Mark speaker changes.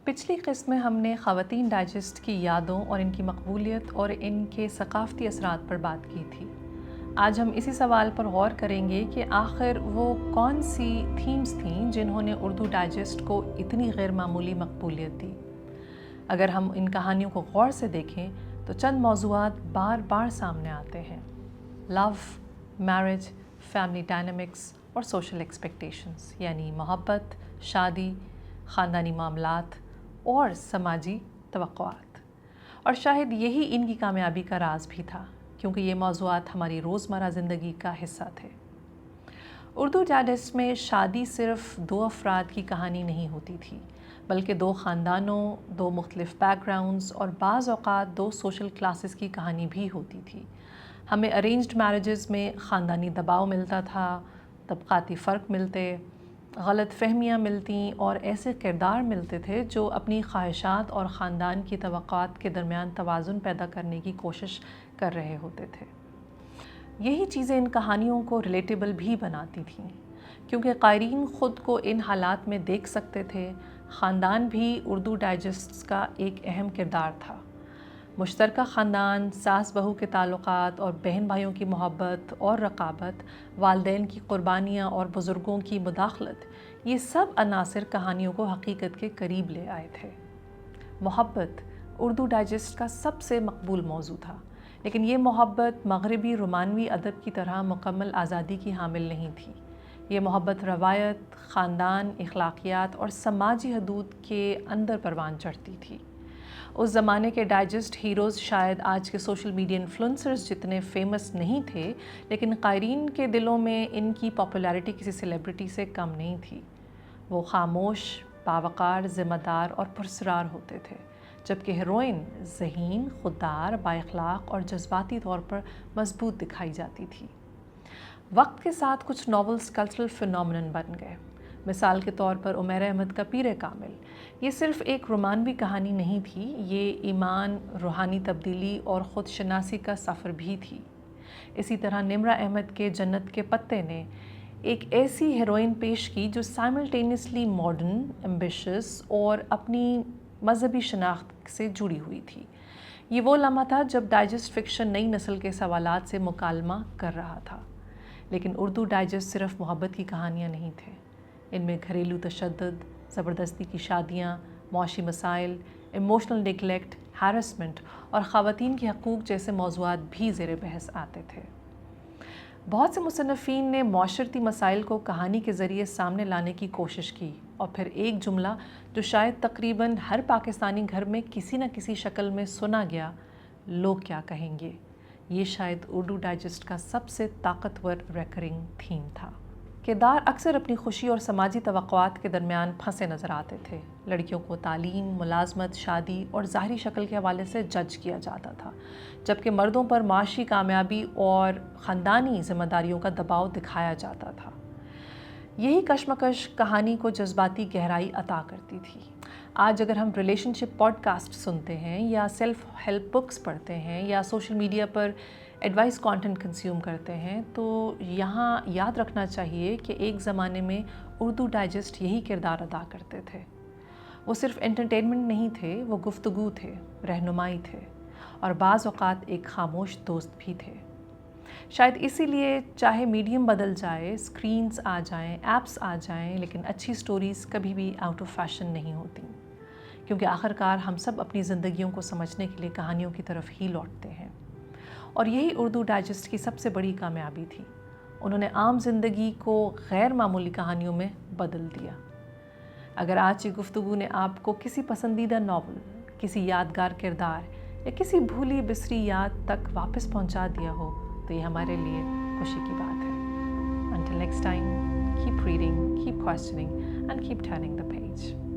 Speaker 1: پچھلی قسط میں ہم نے خواتین ڈائجسٹ کی یادوں اور ان کی مقبولیت اور ان کے ثقافتی اثرات پر بات کی تھی۔ آج ہم اسی سوال پر غور کریں گے کہ آخر وہ کون سی تھیمز تھیں جنہوں نے اردو ڈائجسٹ کو اتنی غیر معمولی مقبولیت دی۔ اگر ہم ان کہانیوں کو غور سے دیکھیں تو چند موضوعات بار بار سامنے آتے ہیں: لو، میرج، فیملی ڈائنامکس اور سوشل ایکسپیکٹیشنز، یعنی محبت، شادی، خاندانی معاملات اور سماجی توقعات۔ اور شاید یہی ان کی کامیابی کا راز بھی تھا، کیونکہ یہ موضوعات ہماری روزمرہ زندگی کا حصہ تھے۔ اردو ڈائجسٹ میں شادی صرف دو افراد کی کہانی نہیں ہوتی تھی، بلکہ دو خاندانوں، دو مختلف بیک گراؤنڈز اور بعض اوقات دو سوشل کلاسز کی کہانی بھی ہوتی تھی۔ ہمیں ارینجڈ میرجز میں خاندانی دباؤ ملتا تھا، طبقاتی فرق ملتے، غلط فہمیاں ملتیں اور ایسے کردار ملتے تھے جو اپنی خواہشات اور خاندان کی توقعات کے درمیان توازن پیدا کرنے کی کوشش کر رہے ہوتے تھے۔ یہی چیزیں ان کہانیوں کو ریلیٹیبل بھی بناتی تھیں، کیونکہ قارئین خود کو ان حالات میں دیکھ سکتے تھے۔ خاندان بھی اردو ڈائجسٹس کا ایک اہم کردار تھا۔ مشترکہ خاندان، ساس بہو کے تعلقات اور بہن بھائیوں کی محبت اور رقابت، والدین کی قربانیاں اور بزرگوں کی مداخلت، یہ سب عناصر کہانیوں کو حقیقت کے قریب لے آئے تھے۔ محبت اردو ڈائجسٹ کا سب سے مقبول موضوع تھا، لیکن یہ محبت مغربی رومانوی ادب کی طرح مکمل آزادی کی حامل نہیں تھی۔ یہ محبت روایت، خاندان، اخلاقیات اور سماجی حدود کے اندر پروان چڑھتی تھی۔ اس زمانے کے ڈائجسٹ ہیروز شاید آج کے سوشل میڈیا انفلوئنسرز جتنے فیمس نہیں تھے، لیکن قارئین کے دلوں میں ان کی پاپولیرٹی کسی سیلیبریٹی سے کم نہیں تھی۔ وہ خاموش، باوقار، ذمہ دار اور پراسرار ہوتے تھے، جبکہ ہیروئن ذہین، خوددار، با اخلاق اور جذباتی طور پر مضبوط دکھائی جاتی تھی۔ وقت کے ساتھ کچھ ناولز کلچرل فینومینن بن گئے۔ مثال کے طور پر عمیر احمد کا پیر کامل، یہ صرف ایک رومانوی کہانی نہیں تھی، یہ ایمان، روحانی تبدیلی اور خود شناسی کا سفر بھی تھی۔ اسی طرح نمرہ احمد کے جنت کے پتے نے ایک ایسی ہیروئن پیش کی جو سائملٹینیسلی ماڈرن، ایمبیشس اور اپنی مذہبی شناخت سے جڑی ہوئی تھی۔ یہ وہ لمحہ تھا جب ڈائجسٹ فکشن نئی نسل کے سوالات سے مکالمہ کر رہا تھا۔ لیکن اردو ڈائجسٹ صرف محبت کی کہانیاں نہیں تھے، ان میں گھریلو تشدد، زبردستی کی شادیاں، معاشی مسائل، ایموشنل نیگلیکٹ، ہیرسمنٹ اور خواتین کے حقوق جیسے موضوعات بھی زیر بحث آتے تھے۔ بہت سے مصنفین نے معاشرتی مسائل کو کہانی کے ذریعے سامنے لانے کی کوشش کی، اور پھر ایک جملہ جو شاید تقریباً ہر پاکستانی گھر میں کسی نہ کسی شکل میں سنا گیا، لوگ کیا کہیں گے، یہ شاید اردو ڈائجسٹ کا سب سے طاقتور ریکرنگ تھیم تھا۔ کردار اکثر اپنی خوشی اور سماجی توقعات کے درمیان پھنسے نظر آتے تھے۔ لڑکیوں کو تعلیم، ملازمت، شادی اور ظاہری شکل کے حوالے سے جج کیا جاتا تھا، جبکہ مردوں پر معاشی کامیابی اور خاندانی ذمہ داریوں کا دباؤ دکھایا جاتا تھا۔ یہی کشمکش کہانی کو جذباتی گہرائی عطا کرتی تھی۔ آج اگر ہم ریلیشن شپ پوڈ کاسٹ سنتے ہیں یا سیلف ہیلپ بکس پڑھتے ہیں یا سوشل میڈیا پر ایڈوائس کانٹینٹ کنزیوم کرتے ہیں، تو یہاں یاد رکھنا چاہیے کہ ایک زمانے میں اردو ڈائجسٹ یہی کردار ادا کرتے تھے۔ وہ صرف انٹرٹینمنٹ نہیں تھے، وہ گفتگو تھے، رہنمائی تھے، اور بعض اوقات ایک خاموش دوست بھی تھے۔ شاید اسی لیے چاہے میڈیم بدل جائے، اسکرینز آ جائیں، ایپس آ جائیں، لیکن اچھی سٹوریز کبھی بھی آؤٹ آف فیشن نہیں ہوتی، کیونکہ آخرکار ہم سب اپنی زندگیوں کو سمجھنے کے لیے کہانیوں کی طرف ہی لوٹتے ہیں۔ اور یہی اردو ڈائجسٹ کی سب سے بڑی کامیابی تھی، انہوں نے عام زندگی کو غیر معمولی کہانیوں میں بدل دیا۔ اگر آج کی گفتگو نے آپ کو کسی پسندیدہ ناول، کسی یادگار کردار یا کسی بھولی بسری یاد تک واپس پہنچا دیا ہو، تو یہ ہمارے لیے خوشی کی بات ہے۔ Until next time, keep reading, keep questioning, and keep turning the page.